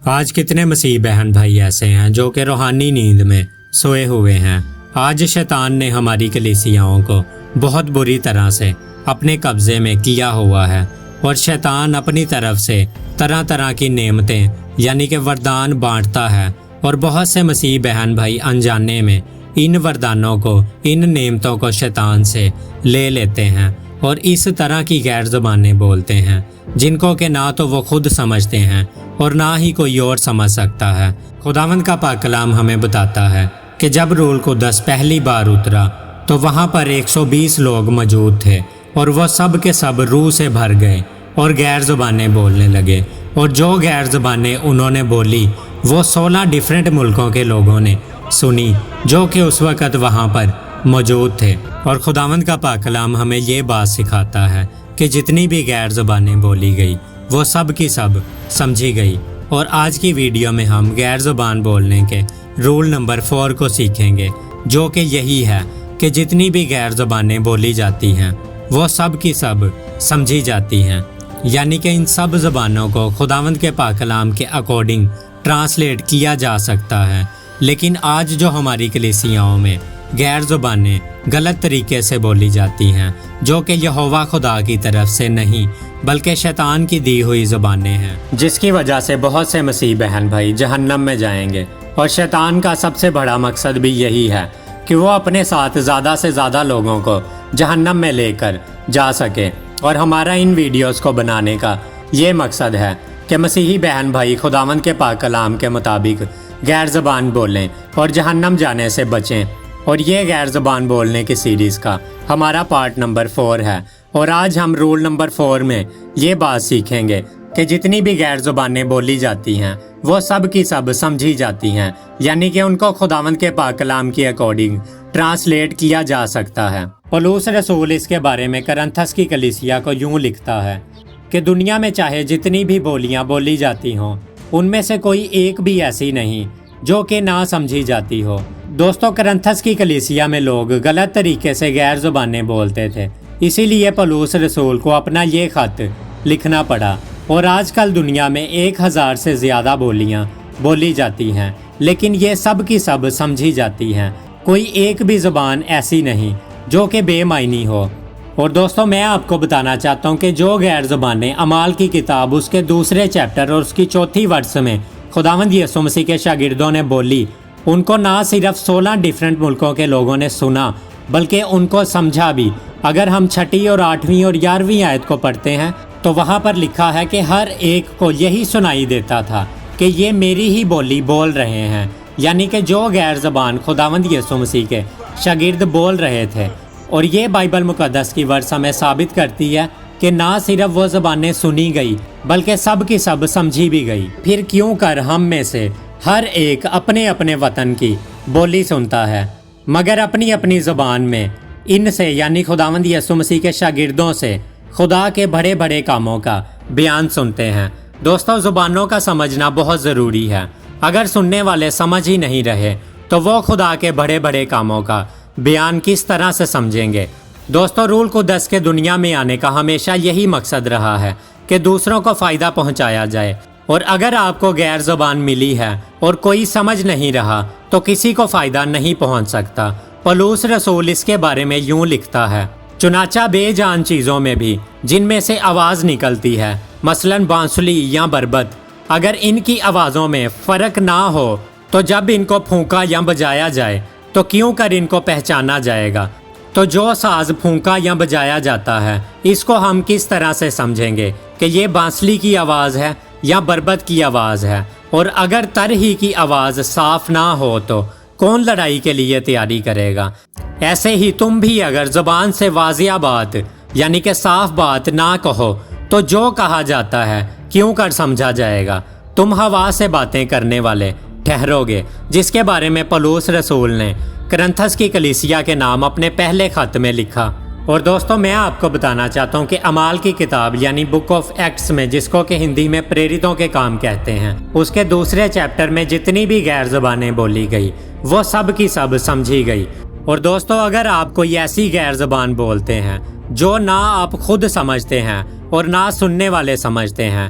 آج کتنے مسیح بہن بھائی ایسے ہیں جو کہ روحانی نیند میں سوئے ہوئے ہیں۔ آج شیطان نے ہماری کلیسیاؤں کو بہت بری طرح سے اپنے قبضے میں کیا ہوا ہے، اور شیطان اپنی طرف سے طرح طرح کی نعمتیں یعنی کہ وردان بانٹتا ہے، اور بہت سے مسیح بہن بھائی انجانے میں ان وردانوں کو، ان نعمتوں کو شیطان سے لے لیتے ہیں اور اس طرح کی غیر زبانیں بولتے ہیں جن کو کہ نہ تو وہ خود سمجھتے ہیں اور نہ ہی کوئی اور سمجھ سکتا ہے۔ خداوند کا پاک کلام ہمیں بتاتا ہے کہ جب روح القدس پہلی بار اترا تو وہاں پر 120 لوگ موجود تھے، اور وہ سب کے سب روح سے بھر گئے اور غیر زبانیں بولنے لگے، اور جو غیر زبانیں انہوں نے بولی وہ 16 ڈیفرنٹ ملکوں کے لوگوں نے سنی جو کہ اس وقت وہاں پر موجود تھے۔ اور خداوند کا پاک کلام ہمیں یہ بات سکھاتا ہے کہ جتنی بھی غیر زبانیں بولی گئی وہ سب کی سب سمجھی گئی۔ اور آج کی ویڈیو میں ہم غیر زبان بولنے کے رول نمبر 4 کو سیکھیں گے، جو کہ یہی ہے کہ جتنی بھی غیر زبانیں بولی جاتی ہیں وہ سب کی سب سمجھی جاتی ہیں، یعنی کہ ان سب زبانوں کو خداوند کے پاک کلام کے اکارڈنگ ٹرانسلیٹ کیا جا سکتا ہے۔ لیکن آج جو ہماری کلیسیاؤں میں غیر زبانیں غلط طریقے سے بولی جاتی ہیں، جو کہ یہوہ خدا کی طرف سے نہیں بلکہ شیطان کی دی ہوئی زبانیں ہیں، جس کی وجہ سے بہت سے مسیح بہن بھائی جہنم میں جائیں گے۔ اور شیطان کا سب سے بڑا مقصد بھی یہی ہے کہ وہ اپنے ساتھ زیادہ سے زیادہ لوگوں کو جہنم میں لے کر جا سکے۔ اور ہمارا ان ویڈیوز کو بنانے کا یہ مقصد ہے کہ مسیحی بہن بھائی خداوند کے پاک کلام کے مطابق غیر زبان بولیں اور جہنم جانے سے بچیں۔ اور یہ غیر زبان بولنے کی سیریز کا ہمارا پارٹ نمبر 4 ہے، اور آج ہم رول نمبر 4 میں یہ بات سیکھیں گے کہ جتنی بھی غیر زبانیں بولی جاتی ہیں وہ سب کی سب سمجھی جاتی ہیں، یعنی کہ ان کو خداوند کے پاک کلام کے اکارڈنگ ٹرانسلیٹ کیا جا سکتا ہے۔ پولس رسول اس کے بارے میں کرنتھس کی کلیسیا کو یوں لکھتا ہے کہ دنیا میں چاہے جتنی بھی بولیاں بولی جاتی ہوں ان میں سے کوئی ایک بھی ایسی نہیں جو کہ نہ سمجھی جاتی ہو۔ دوستو، کرنتھس کی کلیسیا میں لوگ غلط طریقے سے غیر زبانیں بولتے تھے، اسی لیے پولس رسول کو اپنا یہ خط لکھنا پڑا۔ اور آج کل دنیا میں 1000 سے زیادہ بولیاں بولی جاتی ہیں، لیکن یہ سب کی سب سمجھی جاتی ہیں۔ کوئی ایک بھی زبان ایسی نہیں جو کہ بے معنی ہو۔ اور دوستو، میں آپ کو بتانا چاہتا ہوں کہ جو غیر زبانیں اعمال کی کتاب اس کے 2 چیپٹر اور اس کی 4 ورس میں خداوند یسوع مسیح کے شاگردوں نے بولی، ان کو نہ صرف 16 ڈیفرنٹ ملکوں کے لوگوں نے سنا بلکہ ان کو سمجھا بھی۔ اگر ہم 6 اور 8 اور 11 آیت کو پڑھتے ہیں تو وہاں پر لکھا ہے کہ ہر ایک کو یہی سنائی دیتا تھا کہ یہ میری ہی بولی بول رہے ہیں، یعنی کہ جو غیر زبان خداوند یسوع مسیح کے شاگرد بول رہے تھے۔ اور یہ بائبل مقدس کی ورس ہمیں ثابت کرتی ہے کہ نہ صرف وہ زبانیں سنی گئی بلکہ سب کی سب سمجھی بھی گئی۔ پھر کیوں کر ہم میں سے ہر ایک اپنے اپنے وطن کی بولی سنتا ہے، مگر اپنی اپنی زبان میں ان سے یعنی خداوند یسوع مسیح کے شاگردوں سے خدا کے بڑے بڑے کاموں کا بیان سنتے ہیں۔ دوستو، زبانوں کا سمجھنا بہت ضروری ہے۔ اگر سننے والے سمجھ ہی نہیں رہے تو وہ خدا کے بڑے بڑے کاموں کا بیان کس طرح سے سمجھیں گے؟ دوستو، روح القدس کے دنیا میں آنے کا ہمیشہ یہی مقصد رہا ہے کہ دوسروں کو فائدہ پہنچایا جائے۔ اور اگر آپ کو غیر زبان ملی ہے اور کوئی سمجھ نہیں رہا تو کسی کو فائدہ نہیں پہنچ سکتا۔ پولس رسول اس کے بارے میں یوں لکھتا ہے، چنانچہ بے جان چیزوں میں بھی جن میں سے آواز نکلتی ہے، مثلاً بانسلی یا بربت، اگر ان کی آوازوں میں فرق نہ ہو تو جب ان کو پھونکا یا بجایا جائے تو کیوں کر ان کو پہچانا جائے گا؟ تو جو ساز پھونکا یا بجایا جاتا ہے اس کو ہم کس طرح سے سمجھیں گے کہ یہ بانسلی کی آواز ہے یا بربت کی آواز ہے؟ اور اگر تر ہی کی آواز صاف نہ ہو تو کون لڑائی کے لیے تیاری کرے گا؟ ایسے ہی تم بھی اگر زبان سے واضح بات یعنی کہ صاف بات نہ کہو تو جو کہا جاتا ہے کیوں کر سمجھا جائے گا؟ تم ہوا سے باتیں کرنے والے ٹھہرو گے، جس کے بارے میں پولس رسول نے کرنتھس کی کلیسیا کے نام اپنے پہلے خط میں لکھا۔ اور دوستو، میں آپ کو بتانا چاہتا ہوں کہ اعمال کی کتاب یعنی بک آف ایکٹس میں، جس کو کہ ہندی میں پریرتوں کے کام کہتے ہیں، اس کے 2 چیپٹر میں جتنی بھی غیر زبانیں بولی گئی وہ سب کی سب سمجھی گئی۔ اور دوستو، اگر آپ کوئی ایسی غیر زبان بولتے ہیں جو نہ آپ خود سمجھتے ہیں اور نہ سننے والے سمجھتے ہیں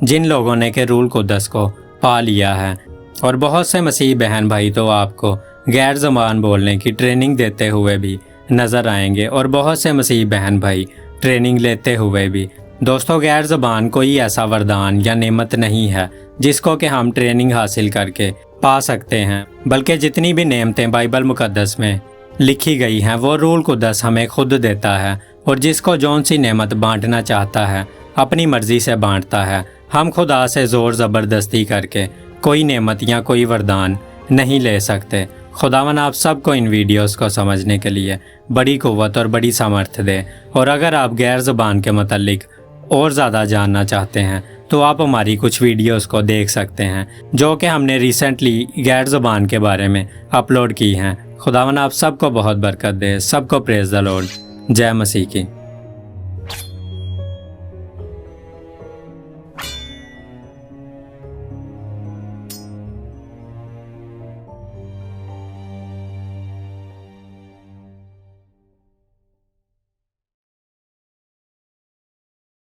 جن لوگوں نے کہ رول قدس کو پا لیا ہے، اور بہت سے مسیحی بہن بھائی تو آپ کو غیر زبان بولنے کی ٹریننگ دیتے ہوئے بھی نظر آئیں گے، اور بہت سے مسیحی بہن بھائی ٹریننگ لیتے ہوئے بھی۔ دوستو، غیر زبان کوئی ایسا وردان یا نعمت نہیں ہے جس کو کہ ہم ٹریننگ حاصل کر کے پا سکتے ہیں، بلکہ جتنی بھی نعمتیں بائبل مقدس میں لکھی گئی ہیں وہ روح القدس ہمیں خود دیتا ہے، اور جس کو جون سی نعمت بانٹنا چاہتا ہے اپنی مرضی سے بانٹتا ہے۔ ہم خدا سے زور زبردستی کر کے کوئی نعمت یا کوئی وردان نہیں لے سکتے۔ خداوند آپ سب کو ان ویڈیوز کو سمجھنے کے لیے بڑی قوت اور بڑی سمرتھ دے، اور اگر آپ غیر زبان کے متعلق اور زیادہ جاننا چاہتے ہیں تو آپ ہماری کچھ ویڈیوز کو دیکھ سکتے ہیں جو کہ ہم نے ریسنٹلی غیر زبان کے بارے میں اپلوڈ کی ہیں۔ خداوند آپ سب کو بہت برکت دے۔ سب کو پریز دی لارڈ۔ جے مسیح کی۔